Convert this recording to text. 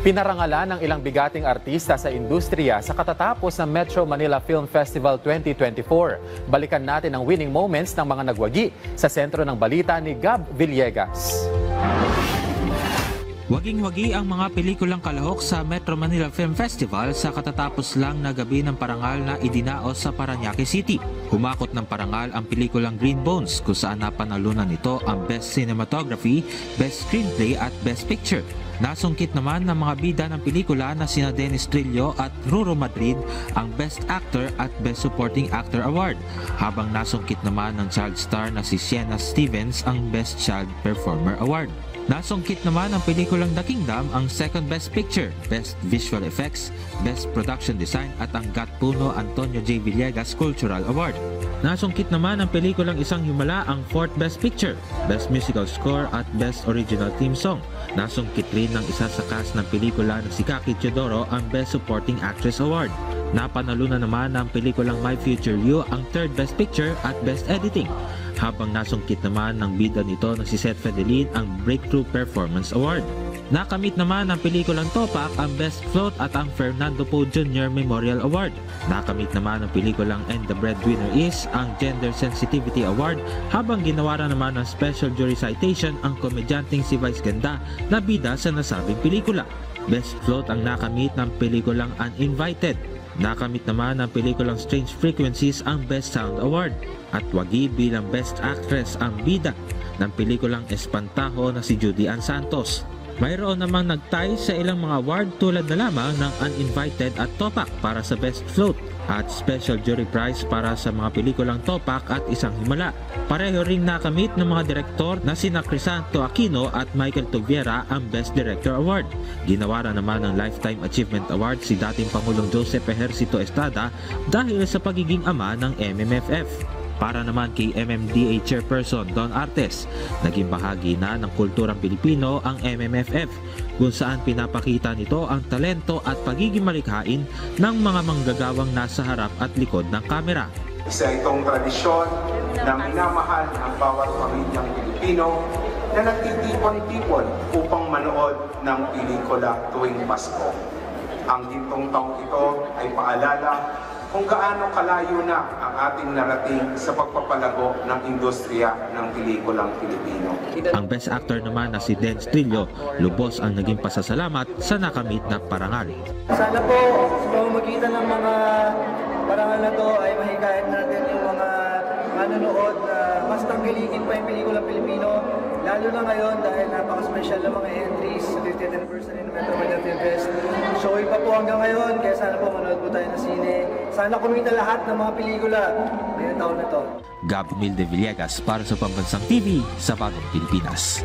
Pinarangalan ng ilang bigating artista sa industriya sa katatapos ng Metro Manila Film Festival 2024. Balikan natin ang winning moments ng mga nagwagi sa sentro ng balita ni Gab Villegas. Waging-wagi ang mga pelikulang kalahok sa Metro Manila Film Festival sa katatapos lang na gabi ng parangal na idinaos sa Parañaque City. Humakot ng parangal ang pelikulang Green Bones kung saan napanalunan nito ang Best Cinematography, Best Screenplay at Best Picture. Nasungkit naman ng mga bida ng pelikula na sina Dennis Trillo at Ruro Madrid ang Best Actor at Best Supporting Actor Award, habang nasungkit naman ng child star na si Sienna Stevens ang Best Child Performer Award. Nasungkit naman ang pelikulang The Kingdom ang Second Best Picture, Best Visual Effects, Best Production Design at ang Gatpuno Antonio J. Villegas Cultural Award. Nasungkit naman ang pelikulang Isang Himala ang Fourth Best Picture, Best Musical Score at Best Original Theme Song. Nasungkit rin ng isa sa cast ng pelikula na si Kaki Teodoro ang Best Supporting Actress Award. Napanalunan naman ng pelikulang My Future You ang Third Best Picture at Best Editing, habang nasungkit naman ng bida nito na si Seth Fedelin ang Breakthrough Performance Award. Nakamit naman ng pelikulang Topak ang Best Float at ang Fernando Poe Jr. Memorial Award. Nakamit naman ng pelikulang And the Breadwinner Is ang Gender Sensitivity Award, habang ginawaran naman ng Special Jury Citation ang komedyanteng si Vice Ganda na bida sa nasabing pelikula. Best Float ang nakamit ng pelikulang Uninvited. Nakamit naman ng pelikulang Strange Frequencies ang Best Sound Award. At wagi bilang Best Actress ang bida ng pelikulang Espantajo na si Judy Ann Santos. Mayroon namang nagtay sa ilang mga award tulad na lamang ng Uninvited at Topak para sa Best Float at Special Jury Prize para sa mga pelikulang Topak at Isang Himala. Pareho ring nakamit ng mga direktor na sina Crisanto Aquino at Michael Tuviera ang Best Director Award. Ginawaran naman ng Lifetime Achievement Award si dating Pangulong Joseph Ejercito Estrada dahil sa pagiging ama ng MMFF. Para naman kay MMDA Chairperson Don Artes, naging bahagi na ng kulturang Pilipino ang MMFF, kung saan pinapakita nito ang talento at pagiging malikhain ng mga manggagawang nasa harap at likod ng kamera. Isa itong tradisyon na minamahal ng bawat pamilyang Pilipino na nagtitipon-tipon upang manood ng pelikula tuwing Pasko. Ang gintong taong ito ay paalala kung gaano kalayo na ang ating narating sa pagpapalago ng industriya ng pelikulang Pilipino. Ang Best Actor naman na si Dennis Trillo, lubos ang naging pasasalamat sa nakamit na parangal. Sana po sa pamamagitan ng mga parangal na to ay mahikayat natin yung mga manonood na mas tangkilikin pa yung pelikulang Pilipino, lalo na ngayon dahil napaka-special ng mga entries sa 50th anniversary ng Metro Manila Film Fest. Showing pa po hanggang ngayon, kaya sana po manood po tayo ng sine. Sana kumita lahat ng mga pelikula ngayong taon na to. Gab Villegas para sa Pambansang TV sa Bagong Pilipinas.